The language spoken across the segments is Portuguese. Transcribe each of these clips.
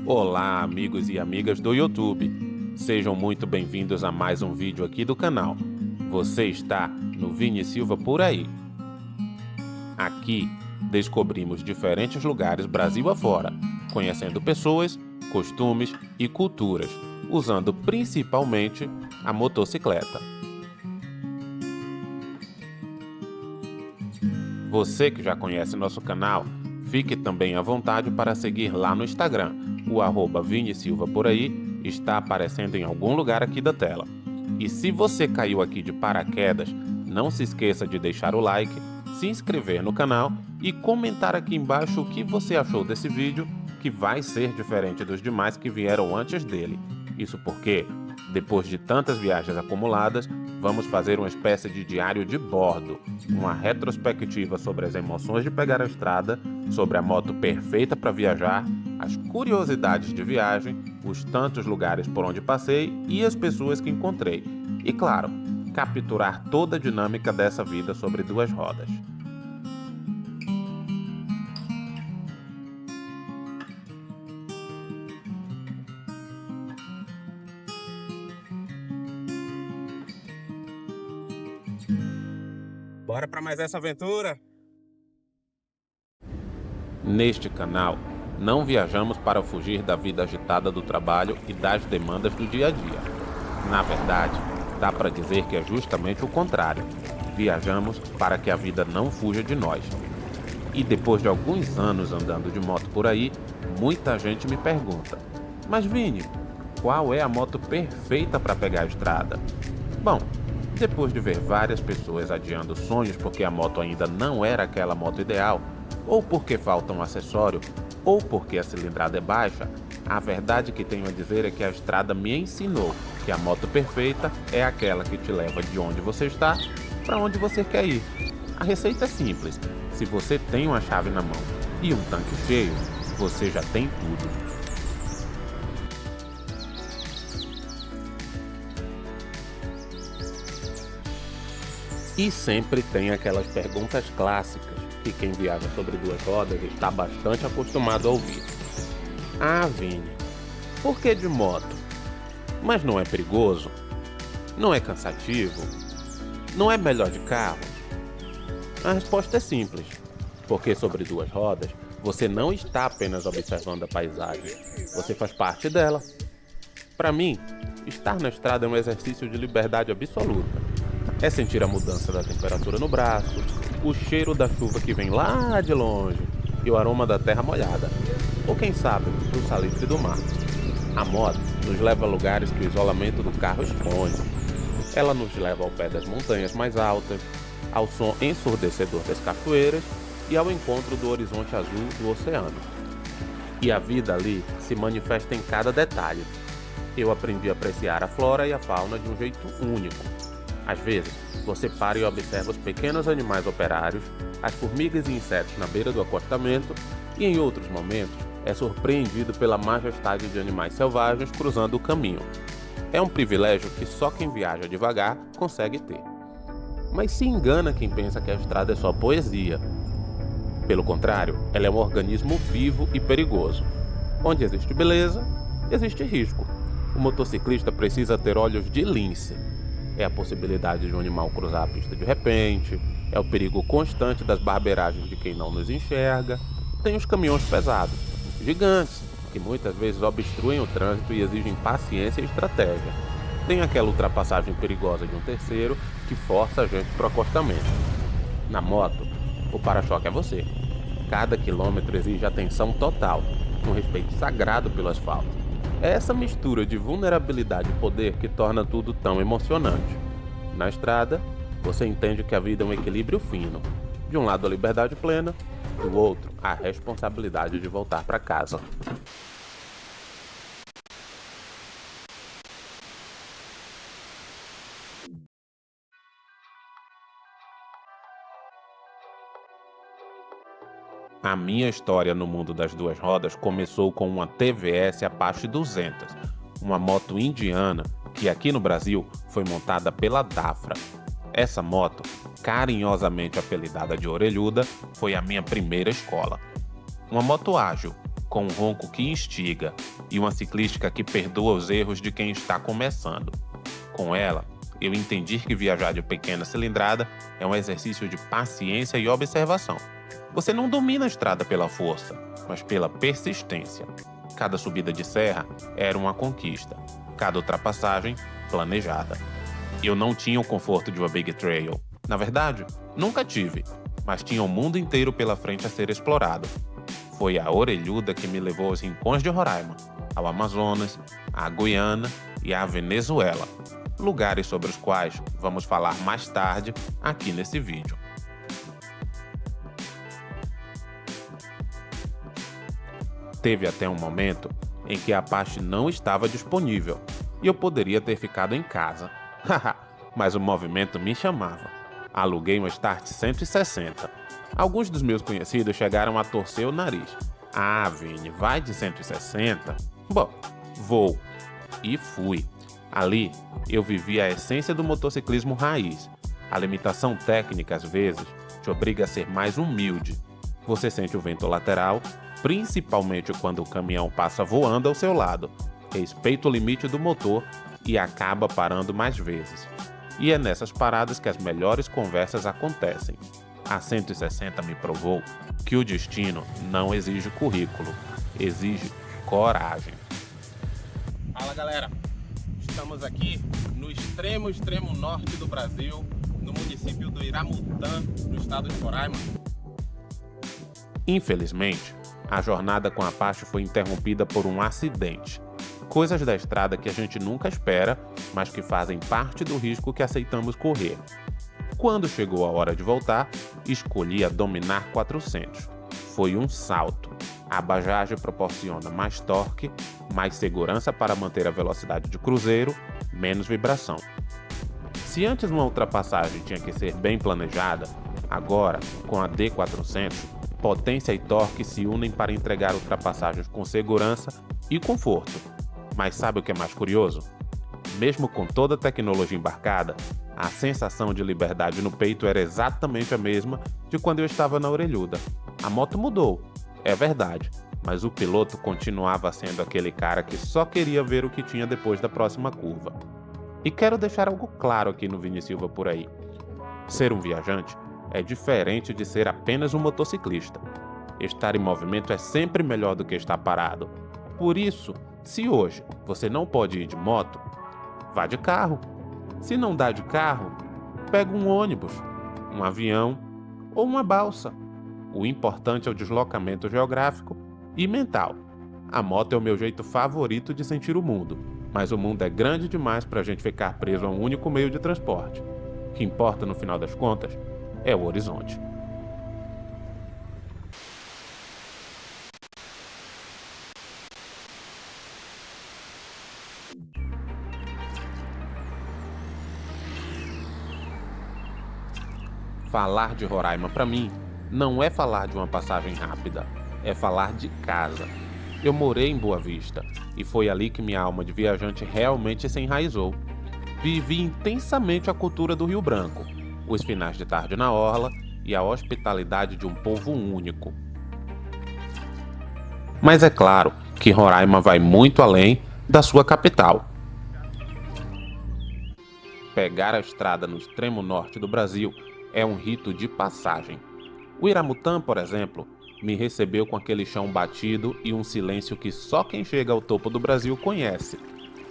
Olá, amigos e amigas do YouTube. Sejam muito bem-vindos a mais um vídeo aqui do canal. Você está no Vini Silva Por Aí. Aqui descobrimos diferentes lugares Brasil afora, conhecendo pessoas, costumes e culturas, usando principalmente a motocicleta. Você que já conhece nosso canal, fique também à vontade para seguir lá no Instagram. O @Vini Silva Por Aí está aparecendo em algum lugar aqui da tela. E se você caiu aqui de paraquedas, não se esqueça de deixar o like, se inscrever no canal e comentar aqui embaixo o que você achou desse vídeo, que vai ser diferente dos demais que vieram antes dele. Isso porque, depois de tantas viagens acumuladas, vamos fazer uma espécie de diário de bordo, uma retrospectiva sobre as emoções de pegar a estrada, sobre a moto perfeita para viajar, as curiosidades de viagem, os tantos lugares por onde passei e as pessoas que encontrei. E claro, capturar toda a dinâmica dessa vida sobre duas rodas. Bora para mais essa aventura? Neste canal, não viajamos para fugir da vida agitada do trabalho e das demandas do dia a dia. Na verdade, dá para dizer que é justamente o contrário. Viajamos para que a vida não fuja de nós. E depois de alguns anos andando de moto por aí, muita gente me pergunta: mas Vini, qual é a moto perfeita para pegar a estrada? Bom, depois de ver várias pessoas adiando sonhos porque a moto ainda não era aquela moto ideal, ou porque falta um acessório, ou porque a cilindrada é baixa, a verdade que tenho a dizer é que a estrada me ensinou que a moto perfeita é aquela que te leva de onde você está para onde você quer ir. A receita é simples: se você tem uma chave na mão e um tanque cheio, você já tem tudo. E sempre tem aquelas perguntas clássicas que quem viaja sobre duas rodas está bastante acostumado a ouvir. Ah, Vini, por que de moto? Mas não é perigoso? Não é cansativo? Não é melhor de carro? A resposta é simples, porque sobre duas rodas você não está apenas observando a paisagem, você faz parte dela. Para mim, estar na estrada é um exercício de liberdade absoluta. É sentir a mudança da temperatura no braço, o cheiro da chuva que vem lá de longe e o aroma da terra molhada. Ou quem sabe, o salitre do mar. A moto nos leva a lugares que o isolamento do carro esconde. Ela nos leva ao pé das montanhas mais altas, ao som ensurdecedor das cachoeiras e ao encontro do horizonte azul do oceano. E a vida ali se manifesta em cada detalhe. Eu aprendi a apreciar a flora e a fauna de um jeito único. Às vezes, você para e observa os pequenos animais operários, as formigas e insetos na beira do acostamento, e em outros momentos é surpreendido pela majestade de animais selvagens cruzando o caminho. É um privilégio que só quem viaja devagar consegue ter. Mas se engana quem pensa que a estrada é só poesia. Pelo contrário, ela é um organismo vivo e perigoso. Onde existe beleza, existe risco. O motociclista precisa ter olhos de lince. É a possibilidade de um animal cruzar a pista de repente, é o perigo constante das barbeiragens de quem não nos enxerga, tem os caminhões pesados, gigantes, que muitas vezes obstruem o trânsito e exigem paciência e estratégia. Tem aquela ultrapassagem perigosa de um terceiro que força a gente para o acostamento. Na moto, o para-choque é você. Cada quilômetro exige atenção total, um respeito sagrado pelo asfalto. É essa mistura de vulnerabilidade e poder que torna tudo tão emocionante. Na estrada, você entende que a vida é um equilíbrio fino. De um lado a liberdade plena, do outro a responsabilidade de voltar para casa. A minha história no mundo das duas rodas começou com uma TVS Apache 200, uma moto indiana que aqui no Brasil foi montada pela Dafra. Essa moto, carinhosamente apelidada de orelhuda, foi a minha primeira escola. Uma moto ágil, com um ronco que instiga e uma ciclística que perdoa os erros de quem está começando. Com ela, eu entendi que viajar de pequena cilindrada é um exercício de paciência e observação. Você não domina a estrada pela força, mas pela persistência. Cada subida de serra era uma conquista, cada ultrapassagem planejada. Eu não tinha o conforto de uma Big Trail. Na verdade, nunca tive, mas tinha o mundo inteiro pela frente a ser explorado. Foi a orelhuda que me levou aos rincões de Roraima, ao Amazonas, à Guiana e à Venezuela, lugares sobre os quais vamos falar mais tarde aqui nesse vídeo. Teve até um momento em que a Apache não estava disponível e eu poderia ter ficado em casa. Mas o movimento me chamava. Aluguei uma Start 160. Alguns dos meus conhecidos chegaram a torcer o nariz. Ah, Vini, vai de 160? Bom, vou. E fui. Ali, eu vivi a essência do motociclismo raiz. A limitação técnica, às vezes, te obriga a ser mais humilde. Você sente o vento lateral, principalmente quando o caminhão passa voando ao seu lado. Respeita o limite do motor e acaba parando mais vezes. E é nessas paradas que as melhores conversas acontecem. A 160 me provou que o destino não exige currículo, exige coragem. Fala, galera. Estamos aqui no extremo norte do Brasil, no município do Iramutã, no estado de Roraima. Infelizmente, a jornada com a Apache foi interrompida por um acidente. Coisas da estrada que a gente nunca espera, mas que fazem parte do risco que aceitamos correr. Quando chegou a hora de voltar, escolhi a Dominar 400. Foi um salto. A Bajaj proporciona mais torque, mais segurança para manter a velocidade de cruzeiro, menos vibração. Se antes uma ultrapassagem tinha que ser bem planejada, agora, com a D400, potência e torque se unem para entregar ultrapassagens com segurança e conforto. Mas sabe o que é mais curioso? Mesmo com toda a tecnologia embarcada, a sensação de liberdade no peito era exatamente a mesma de quando eu estava na orelhuda. A moto mudou, é verdade, mas o piloto continuava sendo aquele cara que só queria ver o que tinha depois da próxima curva. E quero deixar algo claro aqui no Vini Silva por aí. Ser um viajante é diferente de ser apenas um motociclista. Estar em movimento é sempre melhor do que estar parado. Por isso, se hoje você não pode ir de moto, vá de carro. Se não dá de carro, pega um ônibus, um avião ou uma balsa. O importante é o deslocamento geográfico e mental. A moto é o meu jeito favorito de sentir o mundo, mas o mundo é grande demais para a gente ficar preso a um único meio de transporte. O que importa no final das contas é o horizonte. Falar de Roraima para mim não é falar de uma passagem rápida, é falar de casa. Eu morei em Boa Vista e foi ali que minha alma de viajante realmente se enraizou. Vivi intensamente a cultura do Rio Branco, os finais de tarde na orla e a hospitalidade de um povo único. Mas é claro que Roraima vai muito além da sua capital. Pegar a estrada no extremo norte do Brasil é um rito de passagem. O Iramutã, por exemplo, me recebeu com aquele chão batido e um silêncio que só quem chega ao topo do Brasil conhece.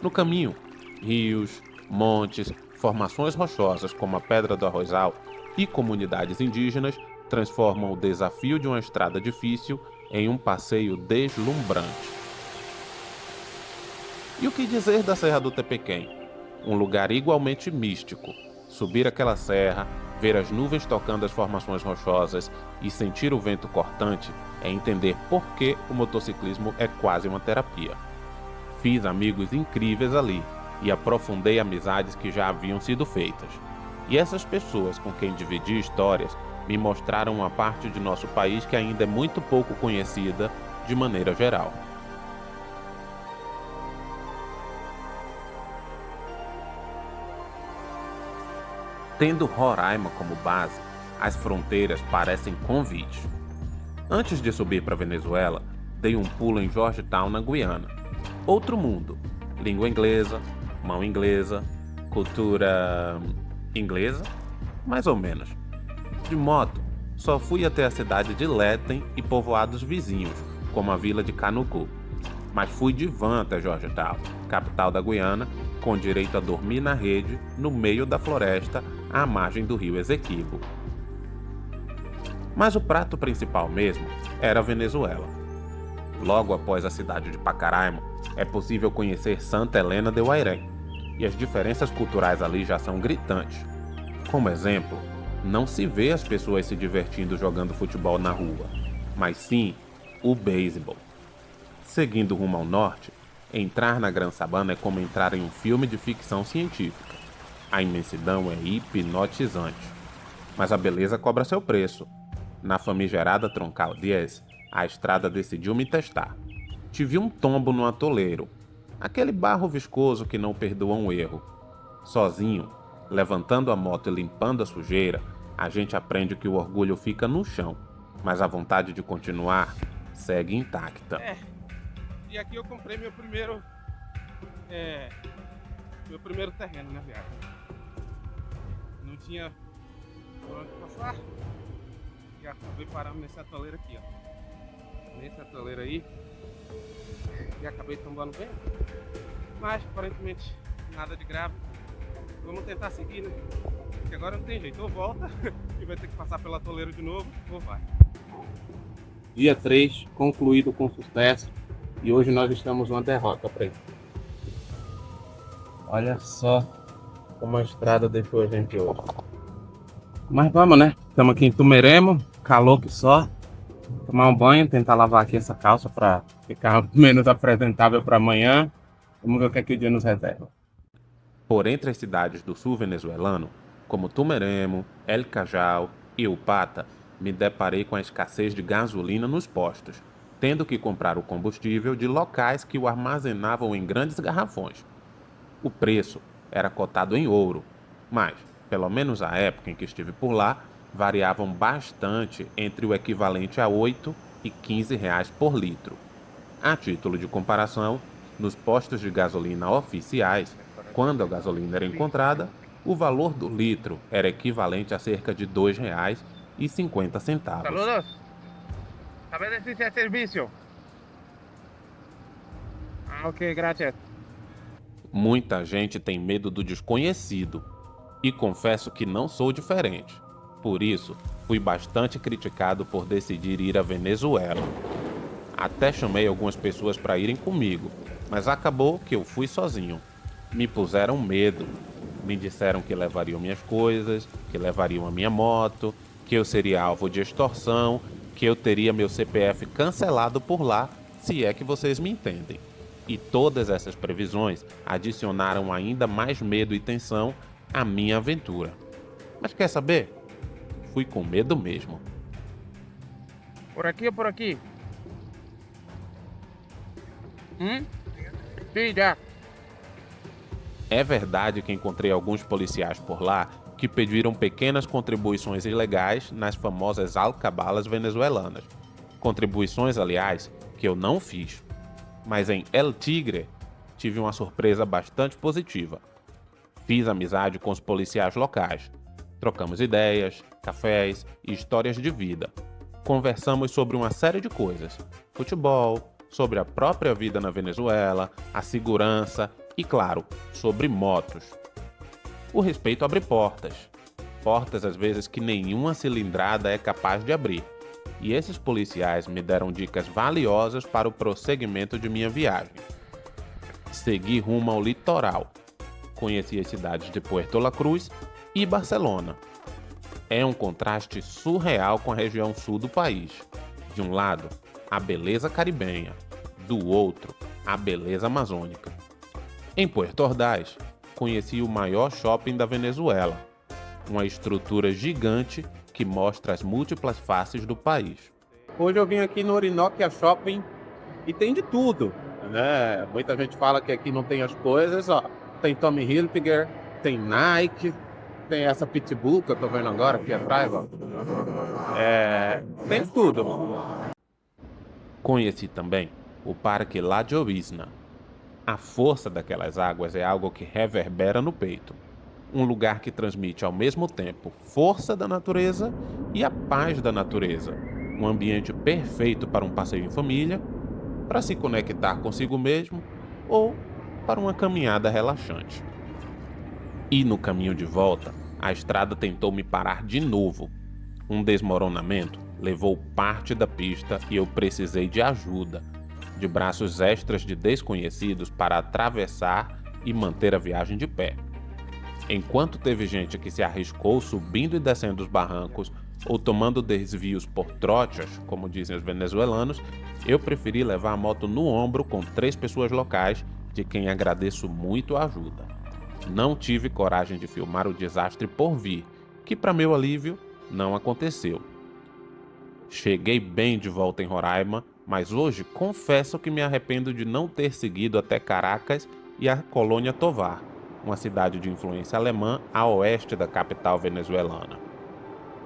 No caminho, rios, montes, formações rochosas como a Pedra do Arrozal e comunidades indígenas transformam o desafio de uma estrada difícil em um passeio deslumbrante. E o que dizer da Serra do Tepequém? Um lugar igualmente místico. Subir aquela serra, ver as nuvens tocando as formações rochosas e sentir o vento cortante é entender por que o motociclismo é quase uma terapia. Fiz amigos incríveis ali e aprofundei amizades que já haviam sido feitas. E essas pessoas com quem dividi histórias me mostraram uma parte de nosso país que ainda é muito pouco conhecida de maneira geral. Tendo Roraima como base, as fronteiras parecem convites. Antes de subir para a Venezuela, dei um pulo em Georgetown, na Guiana. Outro mundo. Língua inglesa, mão inglesa, cultura inglesa, mais ou menos. De moto, só fui até a cidade de Lethem e povoados vizinhos, como a vila de Canuku. Mas fui de van até Georgetown, capital da Guiana, com direito a dormir na rede, no meio da floresta, à margem do rio Esequibo. Mas o prato principal mesmo era a Venezuela. Logo após a cidade de Pacaraima, é possível conhecer Santa Helena de Guairém, e as diferenças culturais ali já são gritantes. Como exemplo, não se vê as pessoas se divertindo jogando futebol na rua, mas sim o beisebol. Seguindo rumo ao norte, entrar na Gran Sabana é como entrar em um filme de ficção científica. A imensidão é hipnotizante, mas a beleza cobra seu preço. Na famigerada Troncal 10, a estrada decidiu me testar. Tive um tombo no atoleiro, aquele barro viscoso que não perdoa um erro. Sozinho, levantando a moto e limpando a sujeira, a gente aprende que o orgulho fica no chão, mas a vontade de continuar segue intacta. E aqui eu comprei meu primeiro terreno na viagem. Não tinha por onde passar e acabei parando nesse atoleiro aqui, ó. Nesse atoleiro aí e acabei tombando bem, mas aparentemente nada de grave. Vamos tentar seguir, né? Porque agora não tem jeito, ou volta e vai ter que passar pelo atoleiro de novo, ou vai. Dia 3, concluído com sucesso, e hoje nós estamos numa derrota para ele. Olha só como a estrada deixou a gente hoje. Mas vamos, né? Estamos aqui em Tumeremo, calor que só. Tomar um banho, tentar lavar aqui essa calça para ficar menos apresentável para amanhã. Vamos ver o que é que o dia nos reserva. Por entre as cidades do sul venezuelano, como Tumeremo, El Callao e Upata, me deparei com a escassez de gasolina nos postos, tendo que comprar o combustível de locais que o armazenavam em grandes garrafões. O preço era cotado em ouro, mas, pelo menos à época em que estive por lá, variavam bastante entre o equivalente a 8 e 15 reais por litro. A título de comparação, nos postos de gasolina oficiais, quando a gasolina era encontrada, o valor do litro era equivalente a cerca de R$ 2,50. Saludos. A ver se é serviço. Ok, gracias. Muita gente tem medo do desconhecido, e confesso que não sou diferente. Por isso, fui bastante criticado por decidir ir à Venezuela. Até chamei algumas pessoas para irem comigo, mas acabou que eu fui sozinho. Me puseram medo. Me disseram que levariam minhas coisas, que levariam a minha moto, que eu seria alvo de extorsão, que eu teria meu CPF cancelado por lá, se é que vocês me entendem. E todas essas previsões adicionaram ainda mais medo e tensão à minha aventura. Mas quer saber? Fui com medo mesmo. Por aqui ou por aqui? Sim, já. É verdade que encontrei alguns policiais por lá que pediram pequenas contribuições ilegais nas famosas alcabalas venezuelanas. Contribuições, aliás, que eu não fiz. Mas em El Tigre, tive uma surpresa bastante positiva. Fiz amizade com os policiais locais. Trocamos ideias, cafés e histórias de vida. Conversamos sobre uma série de coisas. Futebol, sobre a própria vida na Venezuela, a segurança e, claro, sobre motos. O respeito abre portas. Portas, às vezes, que nenhuma cilindrada é capaz de abrir. E esses policiais me deram dicas valiosas para o prosseguimento de minha viagem. Segui rumo ao litoral. Conheci as cidades de Puerto La Cruz e Barcelona. É um contraste surreal com a região sul do país. De um lado, a beleza caribenha. Do outro, a beleza amazônica. Em Puerto Ordaz, conheci o maior shopping da Venezuela. Uma estrutura gigante que mostra as múltiplas faces do país. Hoje eu vim aqui no Orinoquia Shopping e tem de tudo, né? Muita gente fala que aqui não tem as coisas, ó. Tem Tommy Hilfiger, tem Nike, tem essa Pitbull que eu tô vendo agora aqui atrás, ó. Tem tudo. Conheci também o Parque La Llovizna. A força daquelas águas é algo que reverbera no peito. Um lugar que transmite ao mesmo tempo força da natureza e a paz da natureza. Um ambiente perfeito para um passeio em família, para se conectar consigo mesmo ou para uma caminhada relaxante. E no caminho de volta, a estrada tentou me parar de novo. Um desmoronamento levou parte da pista e eu precisei de ajuda, de braços extras de desconhecidos para atravessar e manter a viagem de pé. Enquanto teve gente que se arriscou subindo e descendo os barrancos ou tomando desvios por trochas, como dizem os venezuelanos, eu preferi levar a moto no ombro com 3 pessoas locais, de quem agradeço muito a ajuda. Não tive coragem de filmar o desastre por vir, que para meu alívio não aconteceu. Cheguei bem de volta em Roraima, mas hoje confesso que me arrependo de não ter seguido até Caracas e a Colônia Tovar, uma cidade de influência alemã a oeste da capital venezuelana.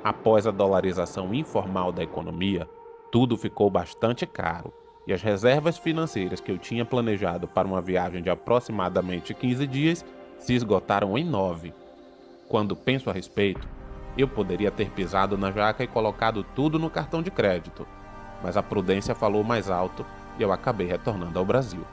Após a dolarização informal da economia, tudo ficou bastante caro e as reservas financeiras que eu tinha planejado para uma viagem de aproximadamente 15 dias se esgotaram em 9. Quando penso a respeito, eu poderia ter pisado na jaca e colocado tudo no cartão de crédito, mas a prudência falou mais alto e eu acabei retornando ao Brasil.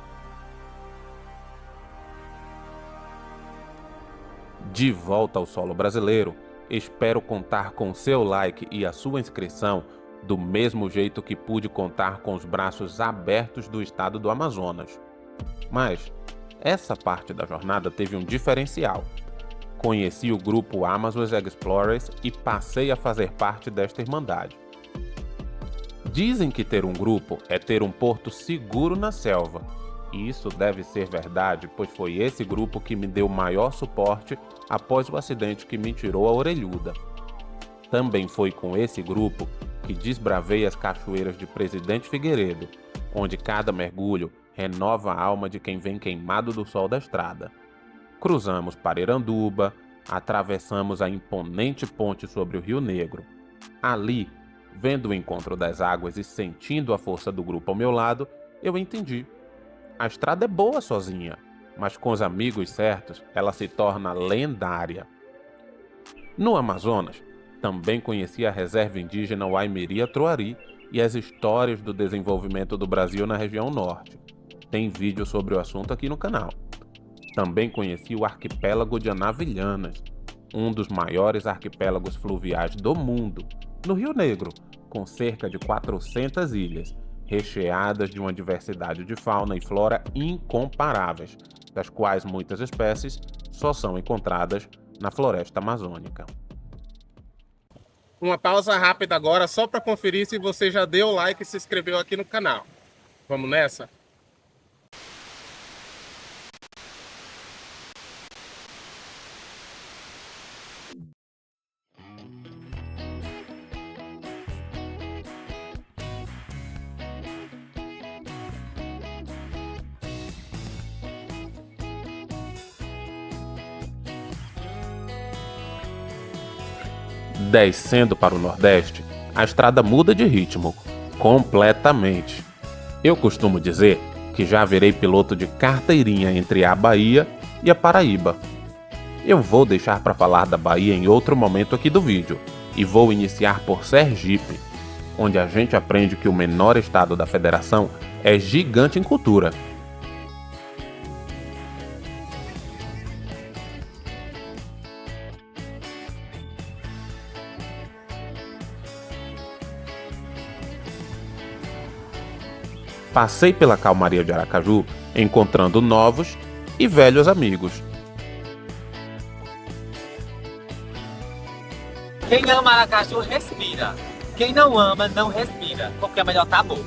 De volta ao solo brasileiro, espero contar com seu like e a sua inscrição do mesmo jeito que pude contar com os braços abertos do estado do Amazonas. Mas essa parte da jornada teve um diferencial. Conheci o grupo Amazon Explorers e passei a fazer parte desta irmandade. Dizem que ter um grupo é ter um porto seguro na selva, e isso deve ser verdade, pois foi esse grupo que me deu maior suporte após o acidente que me tirou a orelhuda. Também foi com esse grupo que desbravei as cachoeiras de Presidente Figueiredo, onde cada mergulho renova a alma de quem vem queimado do sol da estrada. Cruzamos para Iranduba, atravessamos a imponente ponte sobre o Rio Negro. Ali, vendo o encontro das águas e sentindo a força do grupo ao meu lado, eu entendi. A estrada é boa sozinha, mas com os amigos certos, ela se torna lendária. No Amazonas, também conheci a reserva indígena Waimeria-Troari e as histórias do desenvolvimento do Brasil na região norte. Tem vídeo sobre o assunto aqui no canal. Também conheci o arquipélago de Anavilhanas, um dos maiores arquipélagos fluviais do mundo, no Rio Negro, com cerca de 400 ilhas, recheadas de uma diversidade de fauna e flora incomparáveis, das quais muitas espécies só são encontradas na floresta amazônica. Uma pausa rápida agora, só para conferir se você já deu o like e se inscreveu aqui no canal. Vamos nessa? Descendo para o Nordeste, a estrada muda de ritmo, completamente. Eu costumo dizer que já virei piloto de carteirinha entre a Bahia e a Paraíba. Eu vou deixar para falar da Bahia em outro momento aqui do vídeo, e vou iniciar por Sergipe, onde a gente aprende que o menor estado da federação é gigante em cultura. Passei pela calmaria de Aracaju, encontrando novos e velhos amigos. Quem ama Aracaju, respira. Quem não ama, não respira, porque é melhor tá bom.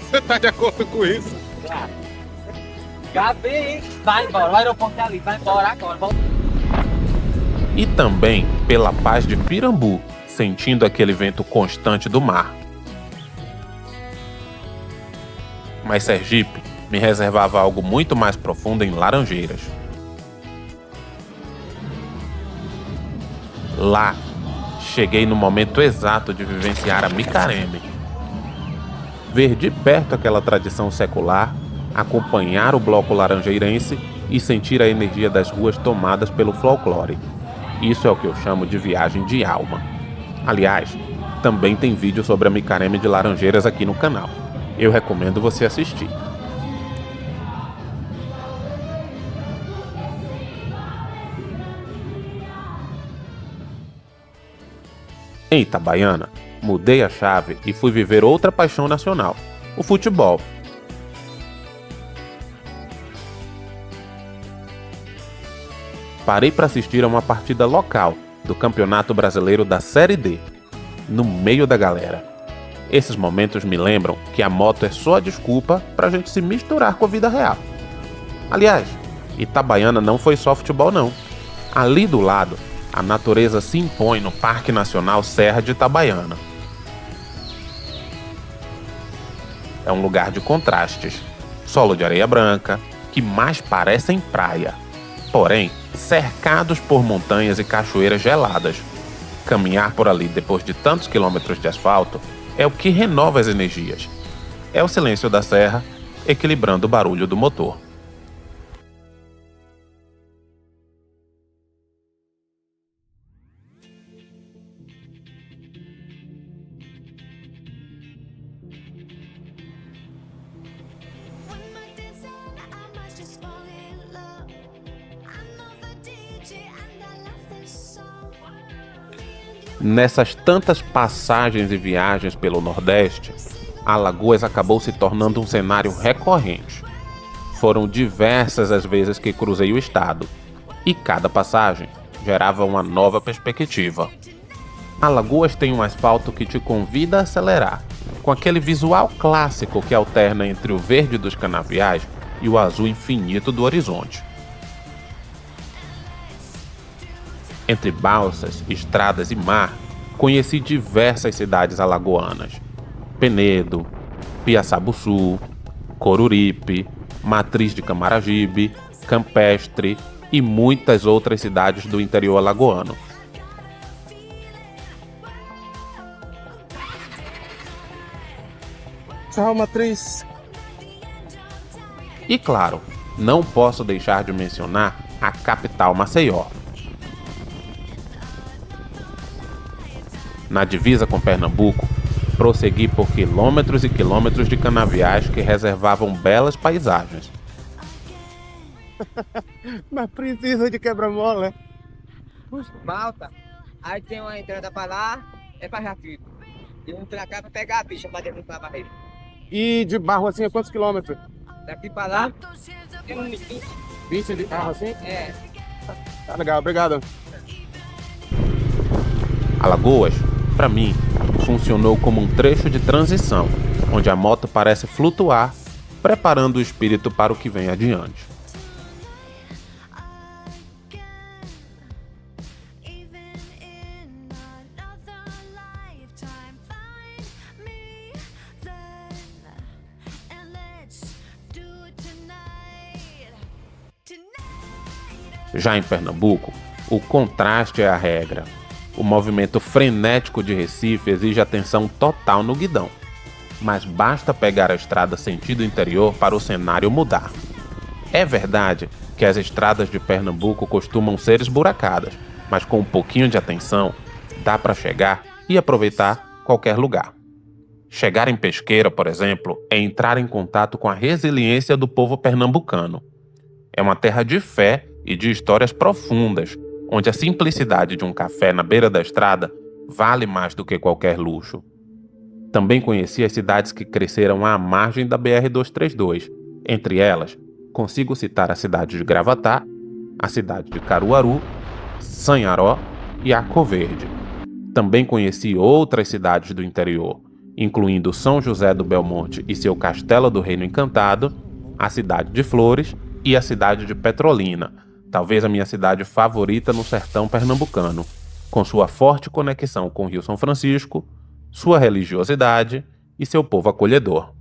Você tá de acordo com isso? Gabi, vai embora, o aeroporto é ali, vai embora agora. E também pela paz de Pirambu, sentindo aquele vento constante do mar. Mas Sergipe me reservava algo muito mais profundo em Laranjeiras. Lá, cheguei no momento exato de vivenciar a Micareme. ver de perto aquela tradição secular, acompanhar o bloco laranjeirense e sentir a energia das ruas tomadas pelo folclore. Isso é o que eu chamo de viagem de alma. Aliás, também tem vídeo sobre a micareme de Laranjeiras aqui no canal. Eu recomendo você assistir. Em Itabaiana, mudei a chave e fui viver outra paixão nacional, o futebol. Parei para assistir a uma partida local do Campeonato Brasileiro da Série D, no meio da galera. Esses momentos me lembram que a moto é só a desculpa para a gente se misturar com a vida real. Aliás, Itabaiana não foi só futebol não. Ali do lado, a natureza se impõe no Parque Nacional Serra de Itabaiana. É um lugar de contrastes. Solo de areia branca, que mais parecem praia. Porém, cercados por montanhas e cachoeiras geladas. Caminhar por ali depois de tantos quilômetros de asfalto é o que renova as energias. É o silêncio da serra, equilibrando o barulho do motor. Nessas tantas passagens e viagens pelo Nordeste, Alagoas acabou se tornando um cenário recorrente. Foram diversas as vezes que cruzei o estado, e cada passagem gerava uma nova perspectiva. Alagoas tem um asfalto que te convida a acelerar, com aquele visual clássico que alterna entre o verde dos canaviais e o azul infinito do horizonte. Entre balsas, estradas e mar, conheci diversas cidades alagoanas. Penedo, Piaçabuçu, Coruripe, Matriz de Camaragibe, Campestre e muitas outras cidades do interior alagoano. Tchau, Matriz. E claro, não posso deixar de mencionar a capital Maceió. Na divisa com Pernambuco, prossegui por quilômetros e quilômetros de canaviais que reservavam belas paisagens. Mas precisa de quebra-mola, Malta, aí tem uma entrada pra lá, é pra Jaquito. E um pra cá pra pegar a bicha pra dentro da barreira. E de barro assim é quantos quilômetros? Daqui pra lá, tem uns 20 de barro assim? É. Tá legal, obrigado. Alagoas, para mim, funcionou como um trecho de transição, onde a moto parece flutuar, preparando o espírito para o que vem adiante. Já em Pernambuco, o contraste é a regra. O movimento frenético de Recife exige atenção total no guidão. Mas basta pegar a estrada sentido interior para o cenário mudar. É verdade que as estradas de Pernambuco costumam ser esburacadas, mas com um pouquinho de atenção, dá para chegar e aproveitar qualquer lugar. Chegar em Pesqueira, por exemplo, é entrar em contato com a resiliência do povo pernambucano. É uma terra de fé e de histórias profundas, onde a simplicidade de um café na beira da estrada vale mais do que qualquer luxo. Também conheci as cidades que cresceram à margem da BR-232. Entre elas, consigo citar a cidade de Gravatá, a cidade de Caruaru, Sanharó e Arco Verde. Também conheci outras cidades do interior, incluindo São José do Belmonte e seu Castelo do Reino Encantado, a cidade de Flores e a cidade de Petrolina, talvez a minha cidade favorita no sertão pernambucano, com sua forte conexão com o Rio São Francisco, sua religiosidade e seu povo acolhedor.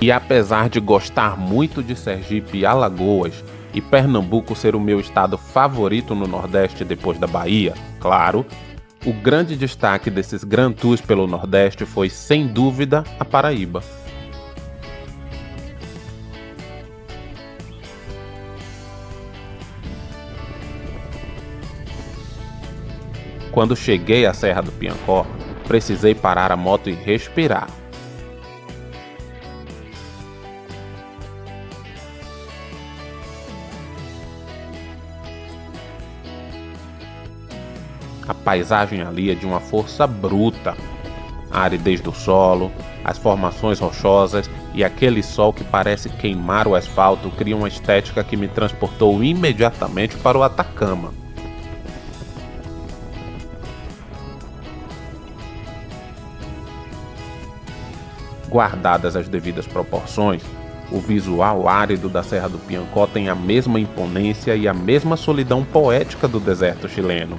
E apesar de gostar muito de Sergipe e Alagoas, e Pernambuco ser o meu estado favorito no Nordeste depois da Bahia, claro, o grande destaque desses Grand Tours pelo Nordeste foi, sem dúvida, a Paraíba. Quando cheguei à Serra do Piancó, precisei parar a moto e respirar. A paisagem ali é de uma força bruta. A aridez do solo, as formações rochosas e aquele sol que parece queimar o asfalto criam uma estética que me transportou imediatamente para o Atacama. Guardadas as devidas proporções, o visual árido da Serra do Piancó tem a mesma imponência e a mesma solidão poética do deserto chileno.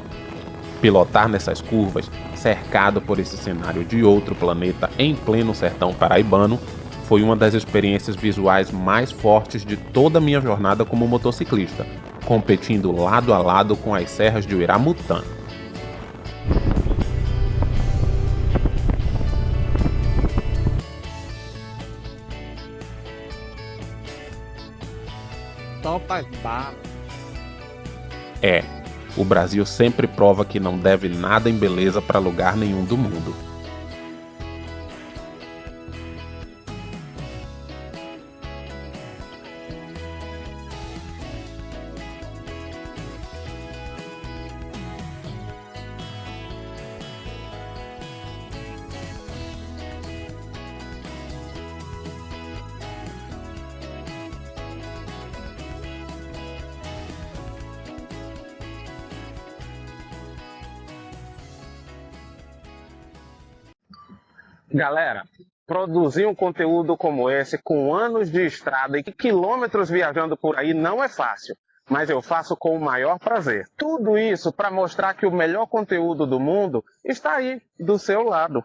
Pilotar nessas curvas, cercado por esse cenário de outro planeta em pleno sertão paraibano, foi uma das experiências visuais mais fortes de toda a minha jornada como motociclista, competindo lado a lado com as serras de Uiramutã. Topa barra. O Brasil sempre prova que não deve nada em beleza para lugar nenhum do mundo. Galera, produzir um conteúdo como esse, com anos de estrada e quilômetros viajando por aí, não é fácil. Mas eu faço com o maior prazer. Tudo isso para mostrar que o melhor conteúdo do mundo está aí, do seu lado.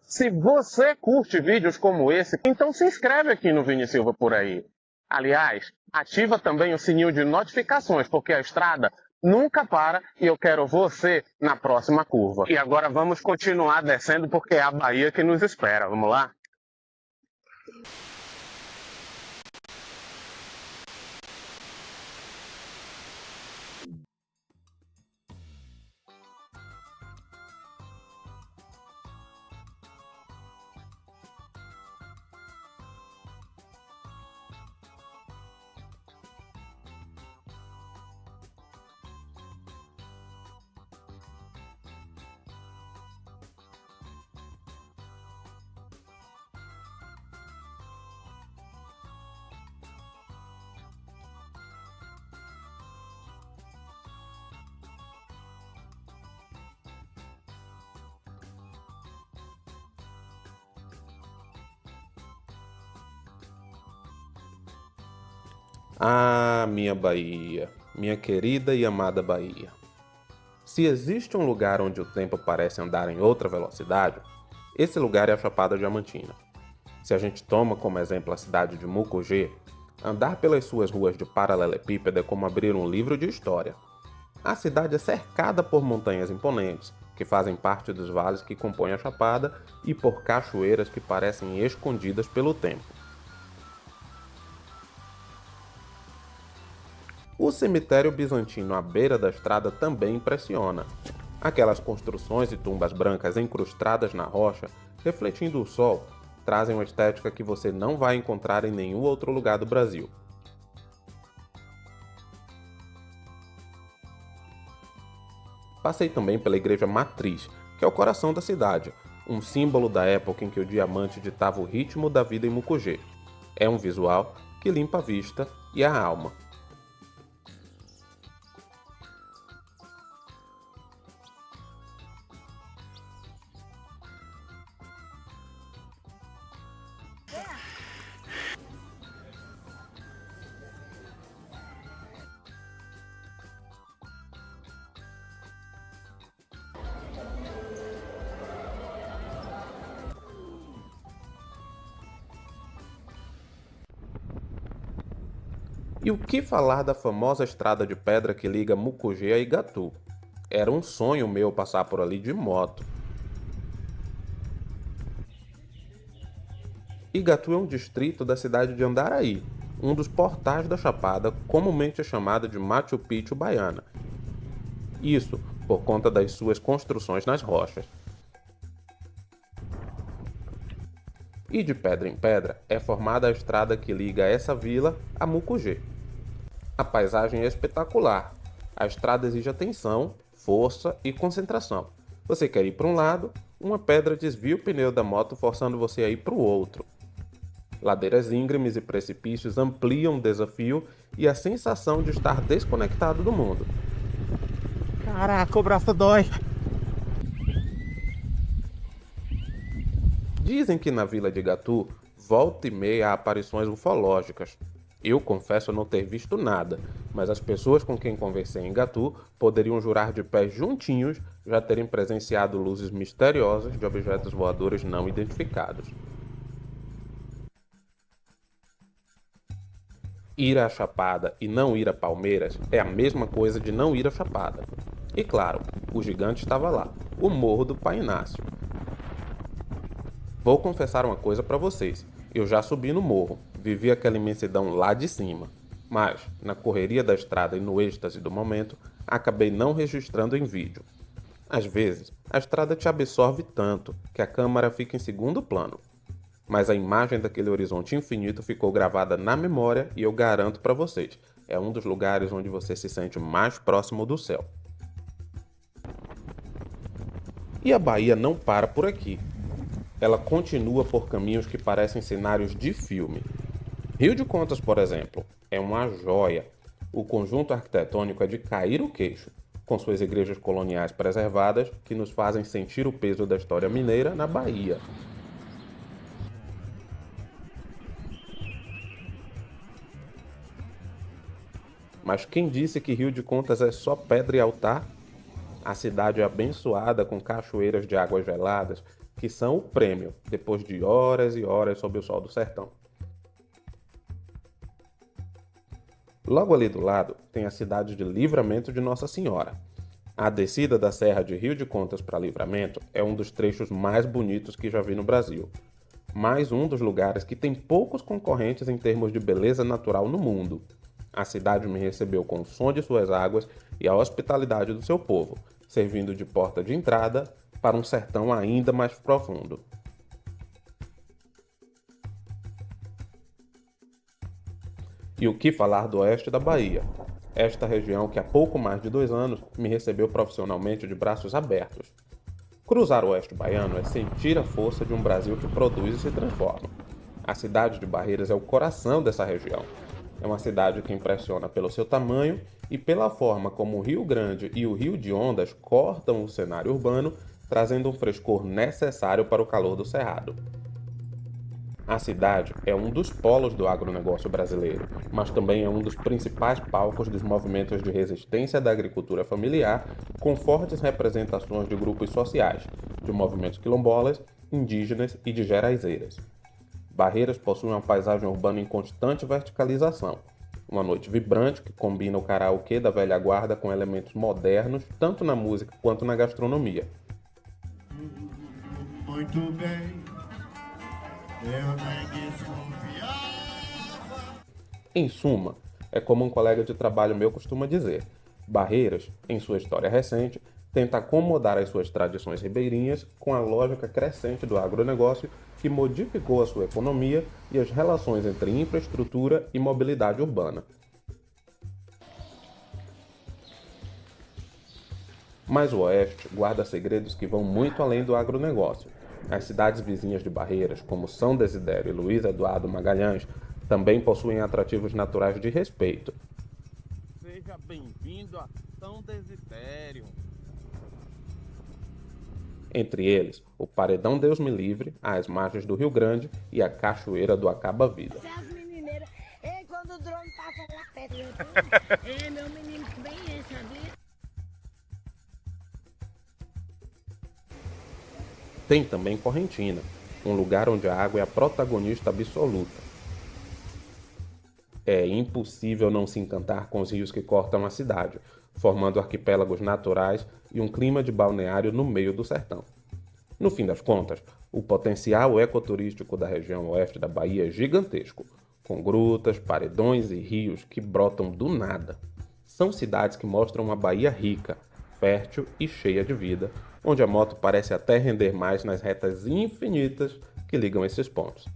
Se você curte vídeos como esse, então se inscreve aqui no Vini Silva Por Aí. Aliás, ativa também o sininho de notificações, porque a estrada nunca para e eu quero você na próxima curva. E agora vamos continuar descendo porque é a Bahia que nos espera. Vamos lá? Ah, minha Bahia, minha querida e amada Bahia. Se existe um lugar onde o tempo parece andar em outra velocidade, esse lugar é a Chapada Diamantina. Se a gente toma como exemplo a cidade de Mucugê, andar pelas suas ruas de paralelepípedo é como abrir um livro de história. A cidade é cercada por montanhas imponentes, que fazem parte dos vales que compõem a Chapada, e por cachoeiras que parecem escondidas pelo tempo. O cemitério bizantino à beira da estrada também impressiona. Aquelas construções e tumbas brancas incrustadas na rocha, refletindo o sol, trazem uma estética que você não vai encontrar em nenhum outro lugar do Brasil. Passei também pela Igreja Matriz, que é o coração da cidade, um símbolo da época em que o diamante ditava o ritmo da vida em Mucugê. É um visual que limpa a vista e a alma. E o que falar da famosa estrada de pedra que liga Mucugê a Igatu? Era um sonho meu passar por ali de moto. Igatu é um distrito da cidade de Andaraí, um dos portais da Chapada, comumente chamada de Machu Picchu baiana. Isso por conta das suas construções nas rochas. E de pedra em pedra é formada a estrada que liga essa vila a Mucugê. A paisagem é espetacular. A estrada exige atenção, força e concentração. Você quer ir para um lado, uma pedra desvia o pneu da moto forçando você a ir para o outro. Ladeiras íngremes e precipícios ampliam o desafio e a sensação de estar desconectado do mundo. Caraca, o braço dói. Dizem que na vila de Igatu, volta e meia há aparições ufológicas. Eu confesso não ter visto nada, mas as pessoas com quem conversei em Igatu poderiam jurar de pés juntinhos já terem presenciado luzes misteriosas de objetos voadores não identificados. Ir à Chapada e não ir a Palmeiras é a mesma coisa de não ir à Chapada. E claro, o gigante estava lá, o Morro do Pai Inácio. Vou confessar uma coisa para vocês, eu já subi no morro, vivi aquela imensidão lá de cima. Mas, na correria da estrada e no êxtase do momento, acabei não registrando em vídeo. Às vezes, a estrada te absorve tanto que a câmera fica em segundo plano. Mas a imagem daquele horizonte infinito ficou gravada na memória e eu garanto para vocês, é um dos lugares onde você se sente mais próximo do céu. E a Bahia não para por aqui. Ela continua por caminhos que parecem cenários de filme. Rio de Contas, por exemplo, é uma joia. O conjunto arquitetônico é de cair o queixo, com suas igrejas coloniais preservadas que nos fazem sentir o peso da história mineira na Bahia. Mas quem disse que Rio de Contas é só pedra e altar? A cidade é abençoada com cachoeiras de águas geladas, que são o prêmio, depois de horas e horas sob o sol do sertão. Logo ali do lado tem a cidade de Livramento de Nossa Senhora. A descida da Serra de Rio de Contas para Livramento é um dos trechos mais bonitos que já vi no Brasil. Mais um dos lugares que tem poucos concorrentes em termos de beleza natural no mundo. A cidade me recebeu com o som de suas águas e a hospitalidade do seu povo, servindo de porta de entrada para um sertão ainda mais profundo. E o que falar do oeste da Bahia? Esta região que há pouco mais de 2 anos me recebeu profissionalmente de braços abertos. Cruzar o oeste baiano é sentir a força de um Brasil que produz e se transforma. A cidade de Barreiras é o coração dessa região. É uma cidade que impressiona pelo seu tamanho e pela forma como o Rio Grande e o Rio de Ondas cortam o cenário urbano, trazendo um frescor necessário para o calor do Cerrado. A cidade é um dos polos do agronegócio brasileiro, mas também é um dos principais palcos dos movimentos de resistência da agricultura familiar, com fortes representações de grupos sociais, de movimentos quilombolas, indígenas e de geraizeiras. Barreiras possui uma paisagem urbana em constante verticalização. Uma noite vibrante que combina o karaokê da velha guarda com elementos modernos, tanto na música quanto na gastronomia. Muito bem, eu nem desconfiava. Em suma, é como um colega de trabalho meu costuma dizer, Barreiras, em sua história recente, tenta acomodar as suas tradições ribeirinhas com a lógica crescente do agronegócio que modificou a sua economia e as relações entre infraestrutura e mobilidade urbana. Mas o Oeste guarda segredos que vão muito além do agronegócio. As cidades vizinhas de Barreiras, como São Desidério e Luiz Eduardo Magalhães, também possuem atrativos naturais de respeito. Seja bem-vindo a São Desidério. Entre eles, o Paredão Deus Me Livre, às margens do Rio Grande e a Cachoeira do Acaba Vida. As menineiras, ei, quando o drone passa lá perto, ei, meu menino, que bem é, sabia? Tem também Correntina, um lugar onde a água é a protagonista absoluta. É impossível não se encantar com os rios que cortam a cidade, formando arquipélagos naturais e um clima de balneário no meio do sertão. No fim das contas, o potencial ecoturístico da região oeste da Bahia é gigantesco, com grutas, paredões e rios que brotam do nada. São cidades que mostram uma Bahia rica, fértil e cheia de vida, onde a moto parece até render mais nas retas infinitas que ligam esses pontos.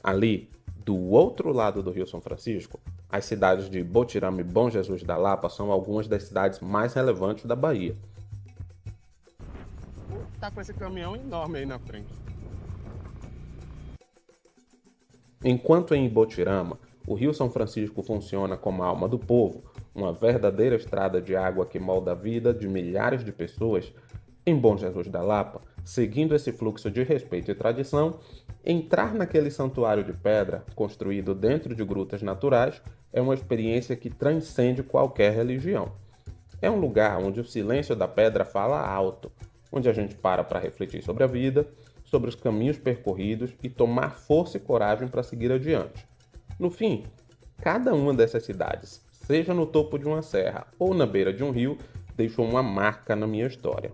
Ali, do outro lado do Rio São Francisco, as cidades de Botirama e Bom Jesus da Lapa são algumas das cidades mais relevantes da Bahia. Tá com esse caminhão enorme aí na frente. Enquanto em Botirama, o Rio São Francisco funciona como a alma do povo, uma verdadeira estrada de água que molda a vida de milhares de pessoas, em Bom Jesus da Lapa, seguindo esse fluxo de respeito e tradição, entrar naquele santuário de pedra, construído dentro de grutas naturais, é uma experiência que transcende qualquer religião. É um lugar onde o silêncio da pedra fala alto, onde a gente para refletir sobre a vida, sobre os caminhos percorridos e tomar força e coragem para seguir adiante. No fim, cada uma dessas cidades, seja no topo de uma serra ou na beira de um rio, deixou uma marca na minha história.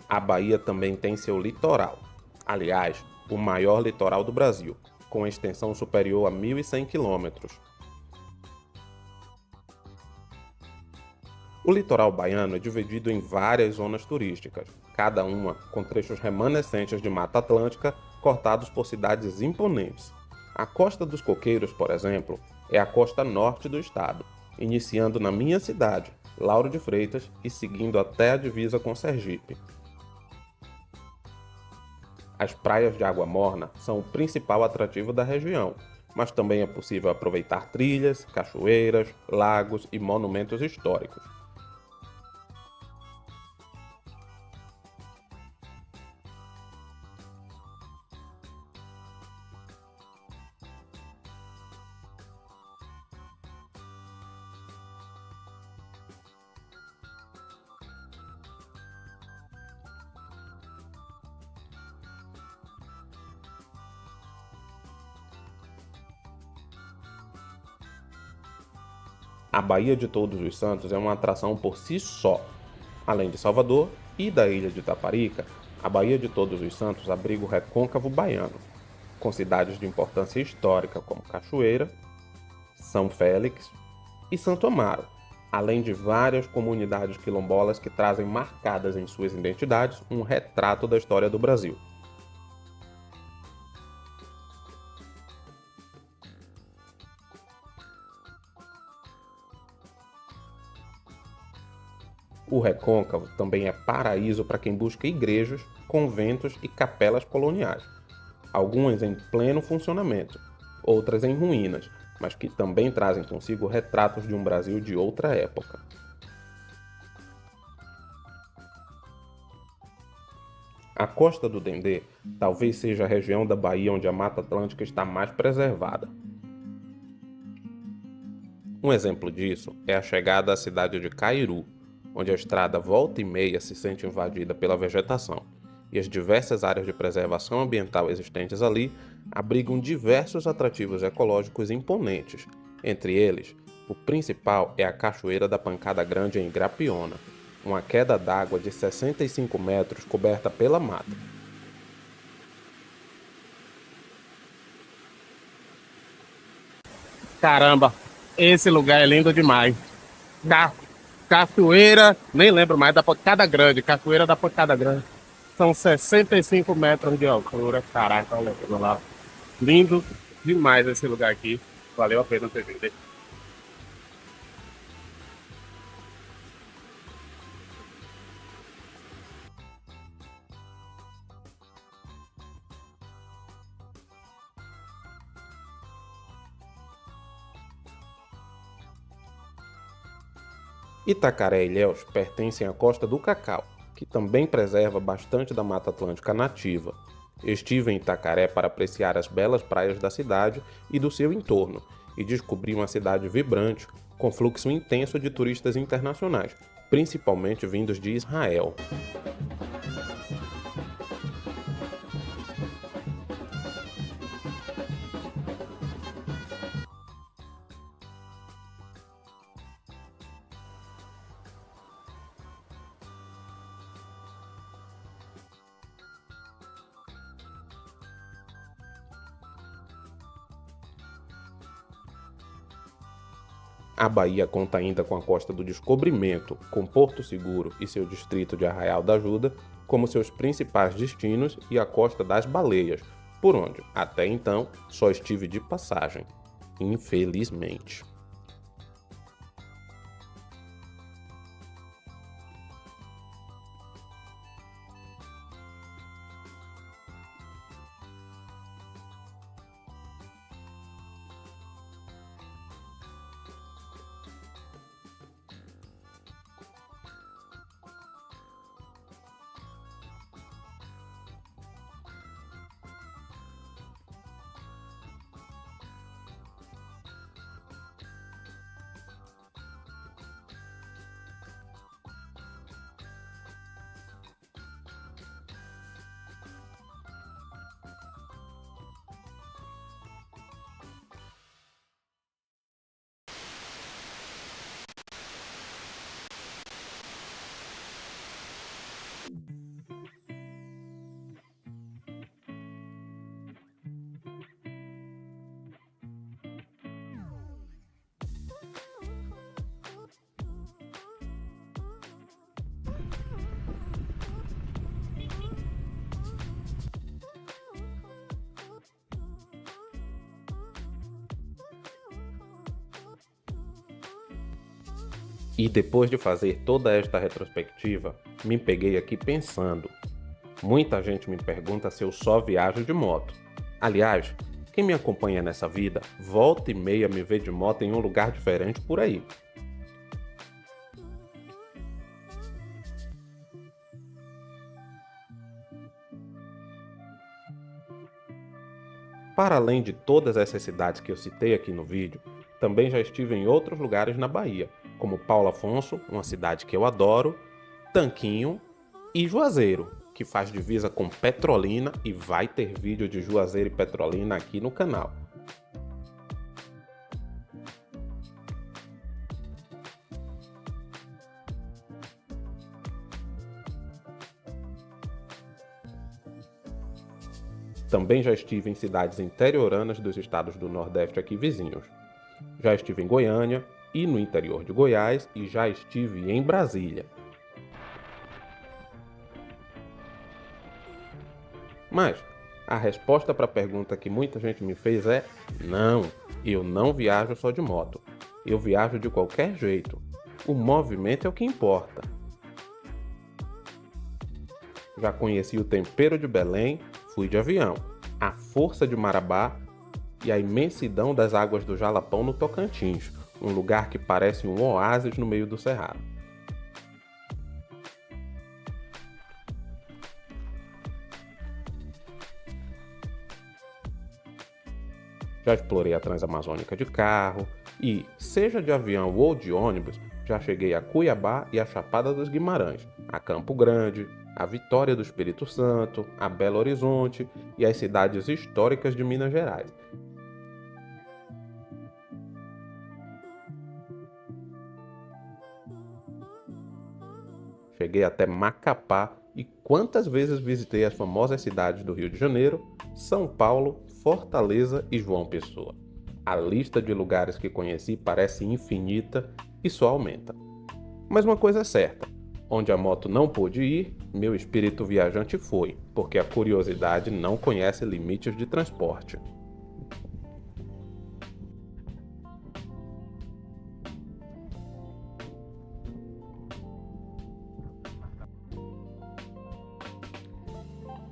A Bahia também tem seu litoral. Aliás, o maior litoral do Brasil, com extensão superior a 1.100 quilômetros. O litoral baiano é dividido em várias zonas turísticas, cada uma com trechos remanescentes de Mata Atlântica cortados por cidades imponentes. A Costa dos Coqueiros, por exemplo, é a costa norte do estado, iniciando na minha cidade, Lauro de Freitas, e seguindo até a divisa com Sergipe. As praias de água morna são o principal atrativo da região, mas também é possível aproveitar trilhas, cachoeiras, lagos e monumentos históricos. A Baía de Todos os Santos é uma atração por si só. Além de Salvador e da ilha de Itaparica, a Baía de Todos os Santos abriga o Recôncavo Baiano, com cidades de importância histórica como Cachoeira, São Félix e Santo Amaro, além de várias comunidades quilombolas que trazem marcadas em suas identidades um retrato da história do Brasil. O Recôncavo também é paraíso para quem busca igrejas, conventos e capelas coloniais, algumas em pleno funcionamento, outras em ruínas, mas que também trazem consigo retratos de um Brasil de outra época. A Costa do Dendê talvez seja a região da Bahia onde a Mata Atlântica está mais preservada. Um exemplo disso é a chegada à cidade de Cairu, onde a estrada volta e meia se sente invadida pela vegetação, e as diversas áreas de preservação ambiental existentes ali abrigam diversos atrativos ecológicos imponentes. Entre eles, o principal é a Cachoeira da Pancada Grande em Grapiona, uma queda d'água de 65 metros coberta pela mata. Caramba, esse lugar é lindo demais. Cachoeira, nem lembro mais, da Pancada Grande, Cachoeira da Pancada Grande. São 65 metros de altura. Caraca, olha aquilo lá. Lindo demais esse lugar aqui. Valeu a pena ter vindo. Itacaré e Ilhéus pertencem à Costa do Cacau, que também preserva bastante da Mata Atlântica nativa. Estive em Itacaré para apreciar as belas praias da cidade e do seu entorno, e descobri uma cidade vibrante, com fluxo intenso de turistas internacionais, principalmente vindos de Israel. A Bahia conta ainda com a Costa do Descobrimento, com Porto Seguro e seu distrito de Arraial da Ajuda como seus principais destinos e a Costa das Baleias, por onde, até então, só estive de passagem. Infelizmente. E depois de fazer toda esta retrospectiva, me peguei aqui pensando. Muita gente me pergunta se eu só viajo de moto. Aliás, quem me acompanha nessa vida, volta e meia me vê de moto em um lugar diferente por aí. Para além de todas essas cidades que eu citei aqui no vídeo, também já estive em outros lugares na Bahia, como Paulo Afonso, uma cidade que eu adoro, Tanquinho e Juazeiro, que faz divisa com Petrolina e vai ter vídeo de Juazeiro e Petrolina aqui no canal. Também já estive em cidades interioranas dos estados do Nordeste aqui vizinhos. Já estive em Goiânia e no interior de Goiás e já estive em Brasília. Mas a resposta para a pergunta que muita gente me fez é: não, eu não viajo só de moto. Eu viajo de qualquer jeito. O movimento é o que importa. Já conheci o tempero de Belém, fui de avião, a força de Marabá e a imensidão das águas do Jalapão no Tocantins, um lugar que parece um oásis no meio do cerrado. Já explorei a Transamazônica de carro e, seja de avião ou de ônibus, já cheguei a Cuiabá e a Chapada dos Guimarães, a Campo Grande, a Vitória do Espírito Santo, a Belo Horizonte e as cidades históricas de Minas Gerais. Cheguei até Macapá e quantas vezes visitei as famosas cidades do Rio de Janeiro, São Paulo, Fortaleza e João Pessoa. A lista de lugares que conheci parece infinita e só aumenta. Mas uma coisa é certa, onde a moto não pôde ir, meu espírito viajante foi, porque a curiosidade não conhece limites de transporte.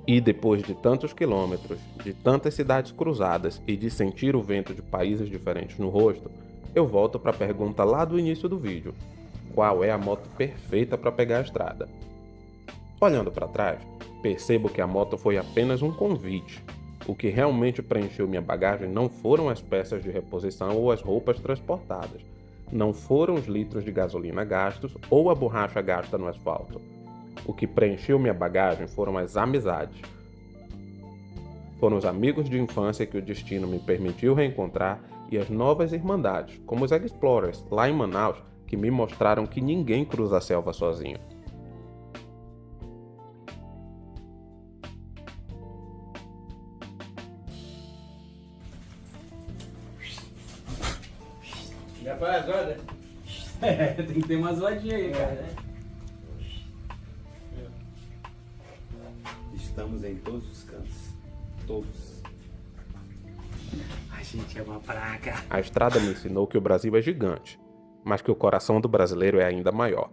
E depois de tantos quilômetros, de tantas cidades cruzadas e de sentir o vento de países diferentes no rosto, eu volto para a pergunta lá do início do vídeo: qual é a moto perfeita para pegar a estrada? Olhando para trás, percebo que a moto foi apenas um convite. O que realmente preencheu minha bagagem não foram as peças de reposição ou as roupas transportadas, não foram os litros de gasolina gastos ou a borracha gasta no asfalto. O que preencheu minha bagagem foram as amizades. Foram os amigos de infância que o destino me permitiu reencontrar e as novas irmandades, como os Egg Explorers, lá em Manaus, que me mostraram que ninguém cruza a selva sozinho. Já foi as horas? Tem que ter uma zoadinha aí, cara. Estamos em todos os cantos. Todos. A gente é uma praga. A estrada me ensinou que o Brasil é gigante, mas que o coração do brasileiro é ainda maior.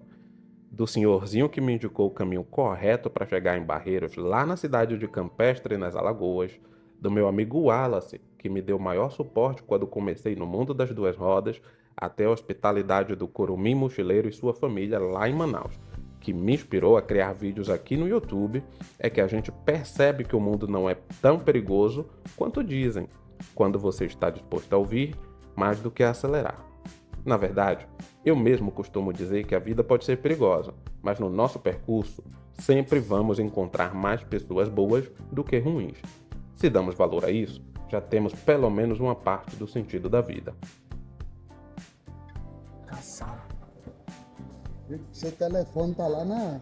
Do senhorzinho que me indicou o caminho correto para chegar em Barreiros, lá na cidade de Campestre, nas Alagoas, do meu amigo Wallace, que me deu maior suporte quando comecei no mundo das duas rodas, até a hospitalidade do Curumim Mochileiro e sua família lá em Manaus, que me inspirou a criar vídeos aqui no YouTube, é que a gente percebe que o mundo não é tão perigoso quanto dizem, quando você está disposto a ouvir mais do que a acelerar. Na verdade, eu mesmo costumo dizer que a vida pode ser perigosa, mas no nosso percurso sempre vamos encontrar mais pessoas boas do que ruins. Se damos valor a isso, já temos pelo menos uma parte do sentido da vida. Seu telefone tá lá na...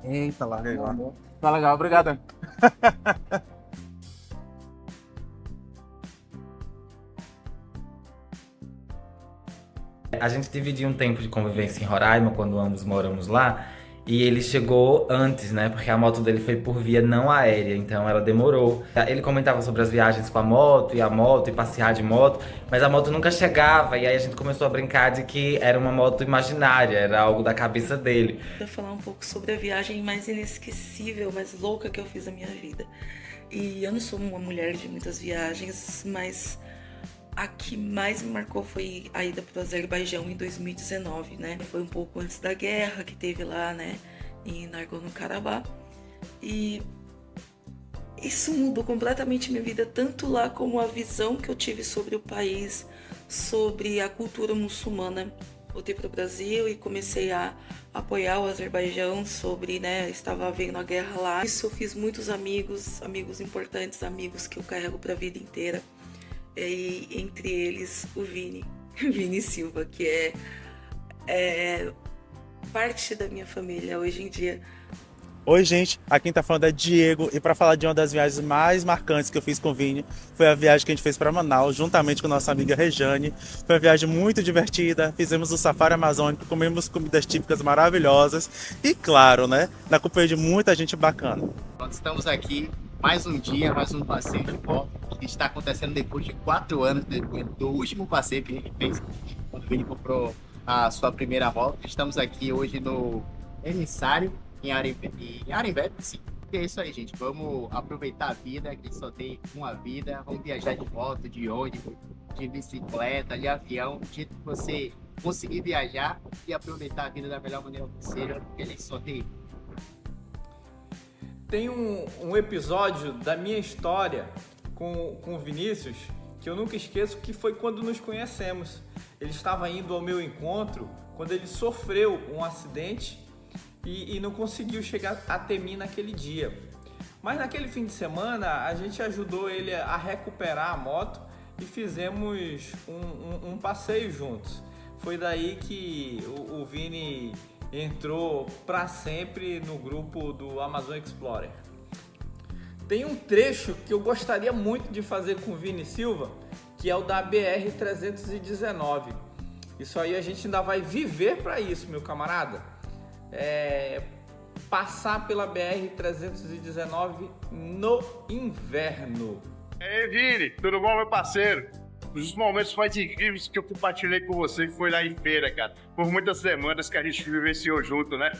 Eita lá. Tá legal, obrigado. A gente dividiu um tempo de convivência em Roraima, quando ambos moramos lá, e ele chegou antes, né? Porque a moto dele foi por via não aérea, então ela demorou. Ele comentava sobre as viagens com a moto, e passear de moto, mas a moto nunca chegava, e aí a gente começou a brincar de que era uma moto imaginária, era algo da cabeça dele. Vou falar um pouco sobre a viagem mais inesquecível, mais louca que eu fiz na minha vida. E eu não sou uma mulher de muitas viagens, mas a que mais me marcou foi a ida para o Azerbaijão em 2019, né? Foi um pouco antes da guerra que teve lá, né? Em Nagorno-Karabakh. E isso mudou completamente minha vida, tanto lá como a visão que eu tive sobre o país, sobre a cultura muçulmana. Voltei para o Brasil e comecei a apoiar o Azerbaijão sobre, né? Estava havendo a guerra lá. Isso eu fiz muitos amigos, amigos importantes, amigos que eu carrego para a vida inteira. E entre eles o Vini Silva, que é parte da minha família hoje em dia. Oi gente, aqui quem tá falando é Diego, e para falar de uma das viagens mais marcantes que eu fiz com o Vini, foi a viagem que a gente fez para Manaus, juntamente com nossa amiga Rejane. Foi uma viagem muito divertida, fizemos o safari amazônico, comemos comidas típicas maravilhosas e claro, né, na companhia de muita gente bacana. Nós estamos aqui, mais um dia, mais um passeio de moto, que está acontecendo depois de 4 anos, depois do último passeio que a gente fez, quando o Vini comprou a sua primeira moto. Estamos aqui hoje no emissário, em Arembebe, sim. E é isso aí, gente. Vamos aproveitar a vida, que só tem uma vida. Vamos viajar de moto, de ônibus, de bicicleta, de avião. De que você conseguir viajar e aproveitar a vida da melhor maneira possível, porque a gente só tem. Tem um episódio da minha história com o Vinícius que eu nunca esqueço, que foi quando nos conhecemos. Ele estava indo ao meu encontro quando ele sofreu um acidente e não conseguiu chegar até mim naquele dia. Mas naquele fim de semana a gente ajudou ele a recuperar a moto e fizemos um passeio juntos. Foi daí que o Vini entrou para sempre no grupo do Amazon Explorer. Tem um trecho que eu gostaria muito de fazer com o Vini Silva, que é o da BR-319. Isso aí a gente ainda vai viver para isso, meu camarada. Passar pela BR-319 no inverno. Ei, Vini, tudo bom, meu parceiro? Um dos momentos mais incríveis que eu compartilhei com você foi lá em feira, cara. Por muitas semanas que a gente vivenciou junto, né?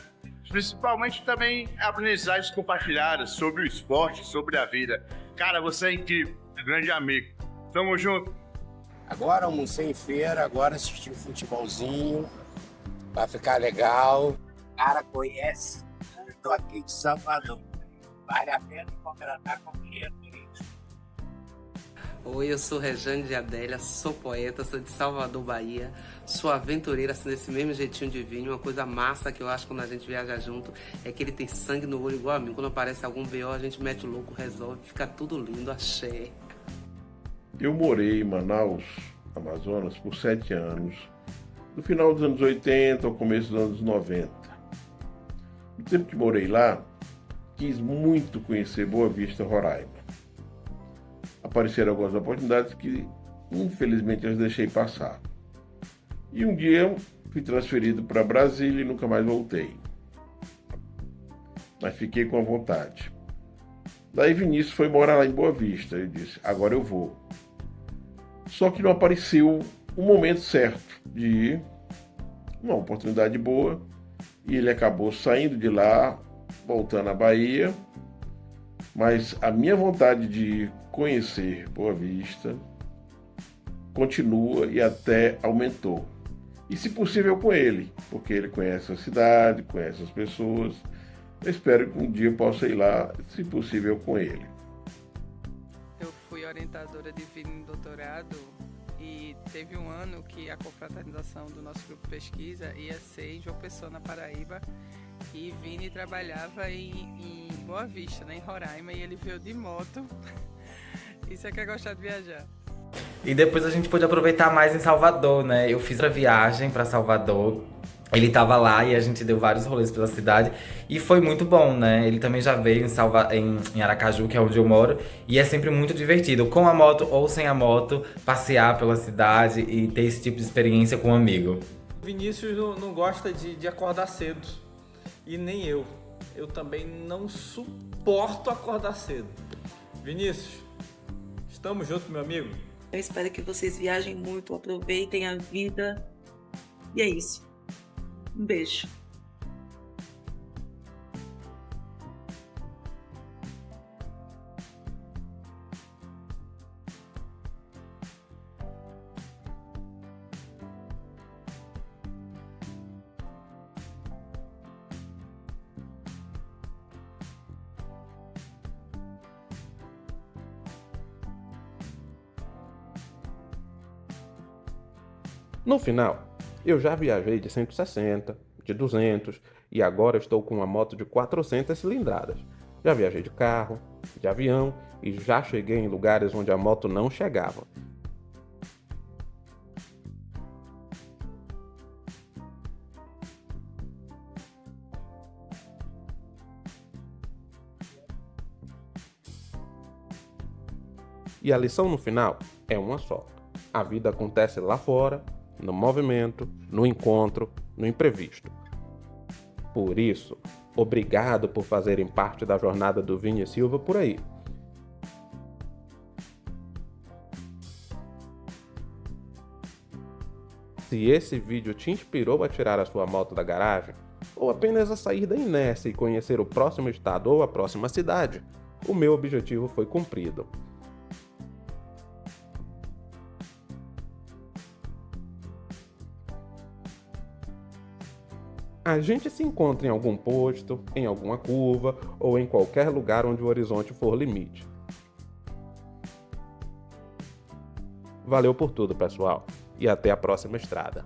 Principalmente também aprendizagens compartilhadas sobre o esporte, sobre a vida. Cara, você é incrível, grande amigo. Tamo junto. Agora almocei em feira, agora assisti um futebolzinho, vai ficar legal. Cara, conhece? Eu tô aqui de Salvador. Vale a pena contratar com dinheiro. Oi, eu sou Rejane de Adélia, sou poeta, sou de Salvador, Bahia. Sou aventureira, assim, desse mesmo jeitinho de Vini. Uma coisa massa que eu acho quando a gente viaja junto é que ele tem sangue no olho igual a mim. Quando aparece algum BO, a gente mete o louco, resolve, fica tudo lindo, axé. Eu morei em Manaus, Amazonas, por 7 anos, no final dos anos 80 ao começo dos anos 90. No tempo que morei lá, quis muito conhecer Boa Vista, Roraima. Apareceram algumas oportunidades que, infelizmente, eu deixei passar. E um dia fui transferido para Brasília e nunca mais voltei. Mas fiquei com a vontade. Daí Vinícius foi morar lá em Boa Vista. Eu disse, agora eu vou. Só que não apareceu o momento certo de ir, uma oportunidade boa, e ele acabou saindo de lá, voltando à Bahia, mas a minha vontade de conhecer Boa Vista continua e até aumentou. E se possível com ele, porque ele conhece a cidade, conhece as pessoas. Eu espero que um dia eu possa ir lá, se possível com ele. Eu fui orientadora de Vini no doutorado e teve um ano que a confraternização do nosso grupo de pesquisa ia ser em João Pessoa, na Paraíba, e Vini trabalhava em Boa Vista, né, em Roraima, e ele veio de moto. Isso é que é gostar de viajar. E depois a gente pôde aproveitar mais em Salvador, né? Eu fiz a viagem pra Salvador. Ele tava lá e a gente deu vários rolês pela cidade. E foi muito bom, né? Ele também já veio em Aracaju, que é onde eu moro. E é sempre muito divertido, com a moto ou sem a moto, passear pela cidade e ter esse tipo de experiência com um amigo. Vinícius não gosta de acordar cedo. E nem eu. Eu também não suporto acordar cedo. Vinícius, estamos juntos, meu amigo? Eu espero que vocês viajem muito, aproveitem a vida. E é isso. Um beijo. No final, eu já viajei de 160, de 200 e agora estou com uma moto de 400 cilindradas. Já viajei de carro, de avião e já cheguei em lugares onde a moto não chegava. E a lição no final é uma só. A vida acontece lá fora, no movimento, no encontro, no imprevisto. Por isso, obrigado por fazerem parte da jornada do Vini Silva por aí. Se esse vídeo te inspirou a tirar a sua moto da garagem, ou apenas a sair da inércia e conhecer o próximo estado ou a próxima cidade, o meu objetivo foi cumprido. A gente se encontra em algum posto, em alguma curva ou em qualquer lugar onde o horizonte for limite. Valeu por tudo, pessoal, e até a próxima estrada.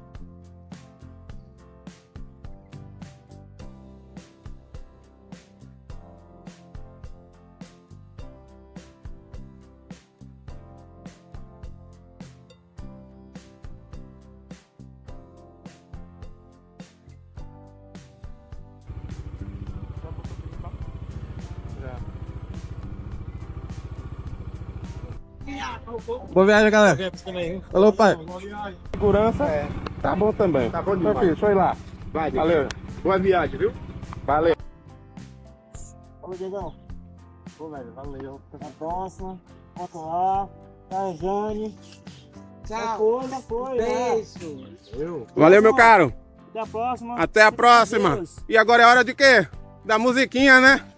Boa viagem, galera. Falou, pai. Segurança. Tá bom também. Tá bom Meu demais. filho, deixa eu ir lá. Vai, Valeu. Boa viagem, viu? Valeu. Ô, Diegão. Pô, velho, valeu. Até a próxima. Volta lá. Tá, Jane. Tchau. Já foi. Beijo. Valeu, meu caro. Até a próxima. Até a próxima. Deus. E agora é hora de quê? Da musiquinha, né?